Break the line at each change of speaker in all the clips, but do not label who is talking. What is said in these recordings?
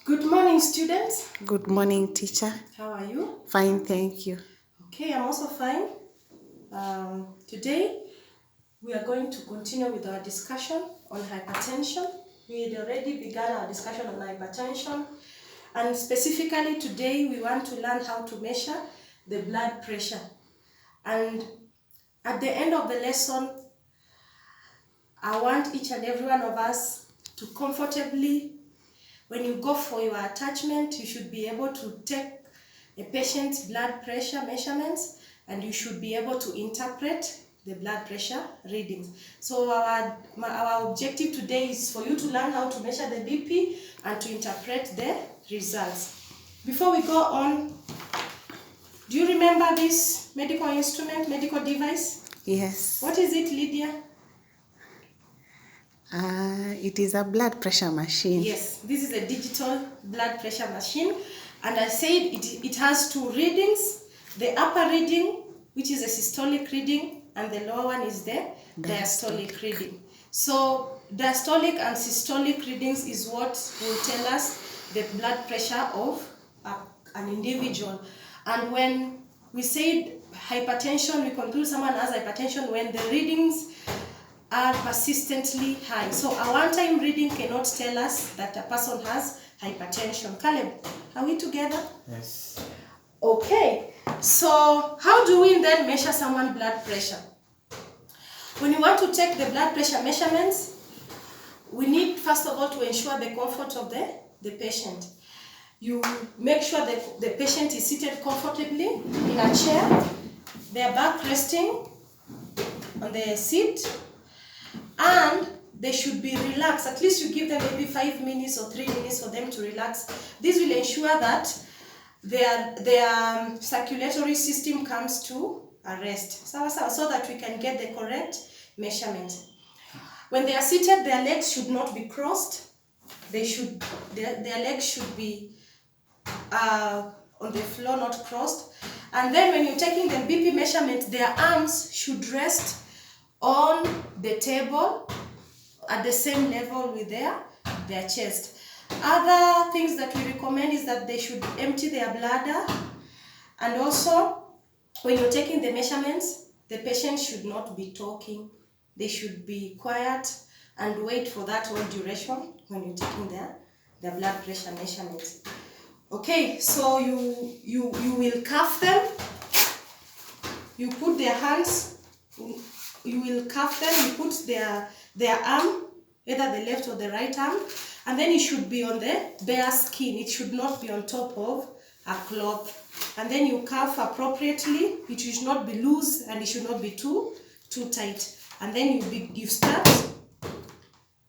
Good morning, students.
Good morning, teacher.
How are you?
Fine, thank you.
Okay, I'm also fine. Today, we are going to continue with our discussion on hypertension. We had already begun our discussion on hypertension, and specifically today, we want to learn how to measure the blood pressure. And at the end of the lesson, I want each and every one of us to comfortably, when you go for your attachment, you should be able to take a patient's blood pressure measurements, and you should be able to interpret the blood pressure readings. So our objective today is for you to learn how to measure the BP and to interpret the results. Before we go on, do you remember this medical instrument, medical device?
Yes.
What is it, Lydia?
It is a blood pressure machine.
Yes, this is a digital blood pressure machine, and I said it has two readings. The upper reading, which is a systolic reading, and the lower one is the diastolic reading. So diastolic and systolic readings is what will tell us the blood pressure of an individual. And when we said hypertension, we conclude someone has hypertension when the readings are persistently high. So a one-time reading cannot tell us that a person has hypertension. Caleb, are we together?
Yes.
Okay. So how do we then measure someone's blood pressure? When you want to take the blood pressure measurements, we need first of all to ensure the comfort of the patient. You make sure that the patient is seated comfortably in a chair, their back resting on the seat, and they should be relaxed. At least you give them maybe 5 minutes or 3 minutes for them to relax. This will ensure that their circulatory system comes to a rest, so that we can get the correct measurement. When they are seated, their legs should not be crossed. Their legs should be on the floor, not crossed. And then when you're taking the BP measurement, their arms should rest on the table at the same level with their chest. Other things that we recommend is that they should empty their bladder, and also when you're taking the measurements, the patient should not be talking. They should be quiet and wait for that whole duration when you're taking their blood pressure measurements. Okay, so you will cuff them. You put their hands, you will cuff them, you put their arm, either the left or the right arm, and then it should be on the bare skin. It should not be on top of a cloth. And then you cuff appropriately. It should not be loose, and it should not be too tight. And then you start.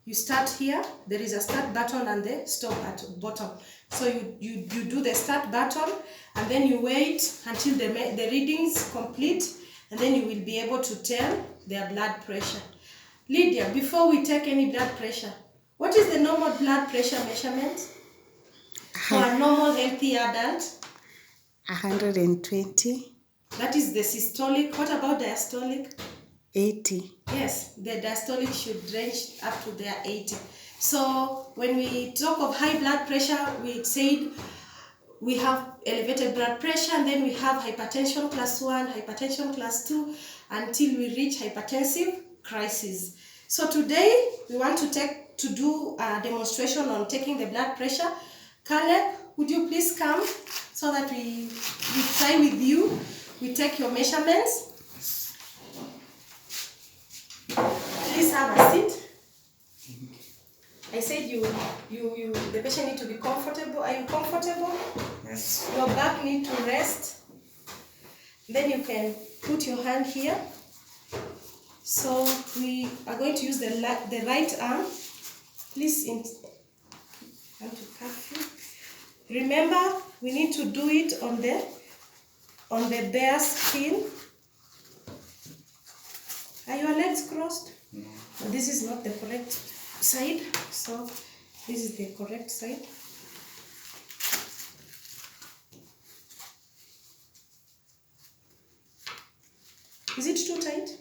You start here. There is a start button and the stop at bottom. So you do the start button, and then you wait until the readings complete, and then you will be able to tell their blood pressure. Lydia, before we take any blood pressure, what is the normal blood pressure measurement for a normal healthy adult?
120.
That is the systolic. What about diastolic?
80.
Yes, the diastolic should range up to their 80. So when we talk of high blood pressure, we said we have elevated blood pressure, and then we have hypertension class 1, hypertension class 2, until we reach hypertensive crisis. So today we want to do a demonstration on taking the blood pressure. Caleb, would you please come so that we try with you? We take your measurements. Please have a seat. I said the patient need to be comfortable. Are you comfortable?
Yes.
Your back need to rest. Then you can put your hand here. So we are going to use the right arm. Please, hand to cuff you. Remember, we need to do it on the bare skin. Are your legs crossed?
No.
This is not the correct side, so this is the correct side. Is it too tight?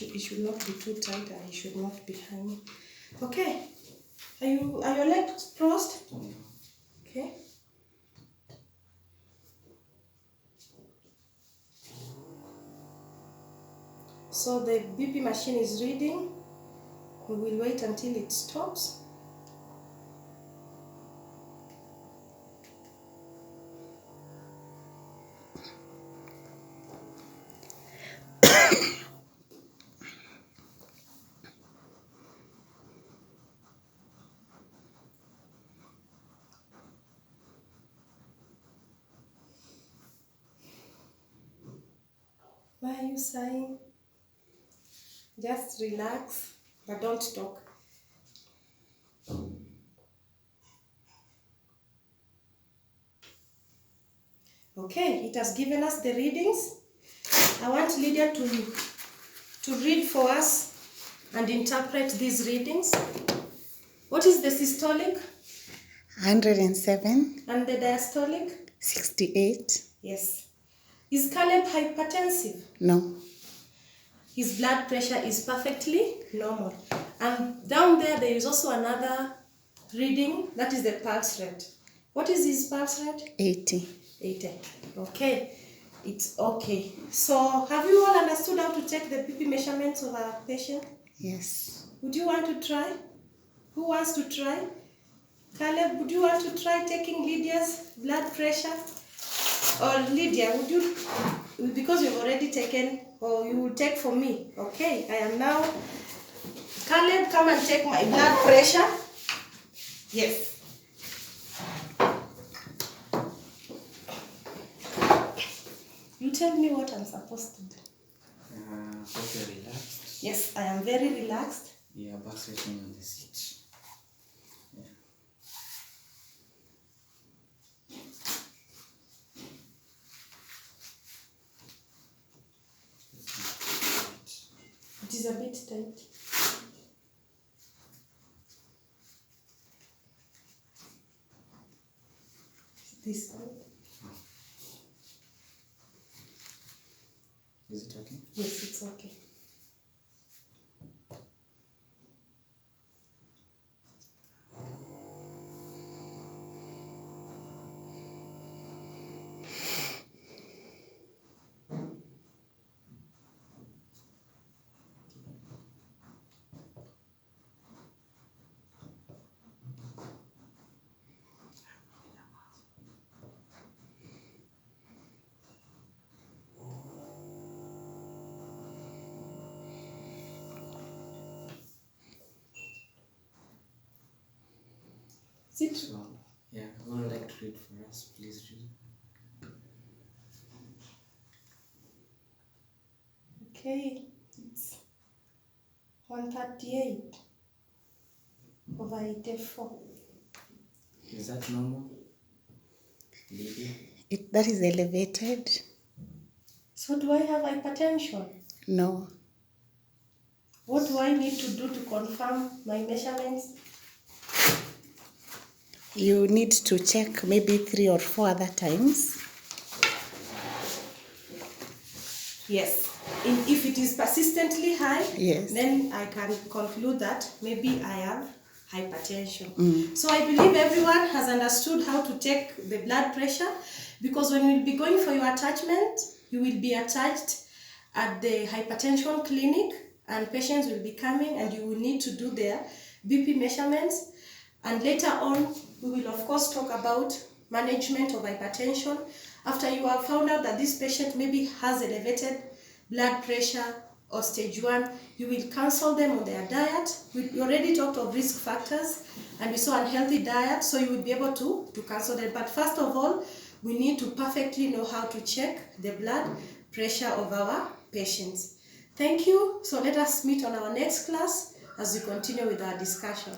It should not be too tight, and it should not be hanging. Okay, Are your legs crossed? Okay. So the BP machine is reading. We will wait until it stops. Why are you sighing? Just relax, but don't talk. Okay, it has given us the readings. I want Lydia to read for us and interpret these readings. What is the systolic
107,
and the diastolic?
68.
Yes. Is Caleb hypertensive?
No.
His blood pressure is perfectly normal. And down there is also another reading, that is the pulse rate. What is his pulse rate?
80.
80. Okay, it's okay. So, have you all understood how to take the BP measurements of our patient?
Yes.
Would you want to try? Who wants to try? Caleb, would you want to try taking Lydia's blood pressure? Or Lydia, would you, because you've already taken, or you will take for me. Okay, I am now. Caleb, come and take my blood pressure. Yes. You tell me what I'm supposed to do.
Hope you're relaxed.
Yes, I am very relaxed.
Yeah, back sitting on the seat. Yeah.
It is a bit tight. This one.
Is it okay?
Yes, it's okay. Sit.
So, yeah, who would like to read for us? Please read.
Okay, it's 138 over 84.
Is that normal? Lydia?
That is elevated.
So do I have hypertension?
No.
What do I need to do to confirm my measurements?
You need to check maybe 3 or 4 other times.
Yes. If it is persistently high,
Yes.
then I can conclude that maybe I have hypertension. So I believe everyone has understood how to take the blood pressure, because when you'll be going for your attachment, you will be attached at the hypertension clinic and patients will be coming and you will need to do their BP measurements. And later on, we will of course talk about management of hypertension. After you have found out that this patient maybe has elevated blood pressure or stage 1, you will counsel them on their diet. We already talked of risk factors and we saw unhealthy diet, so you will be able to counsel them. But first of all, we need to perfectly know how to check the blood pressure of our patients. Thank you. So let us meet on our next class as we continue with our discussion.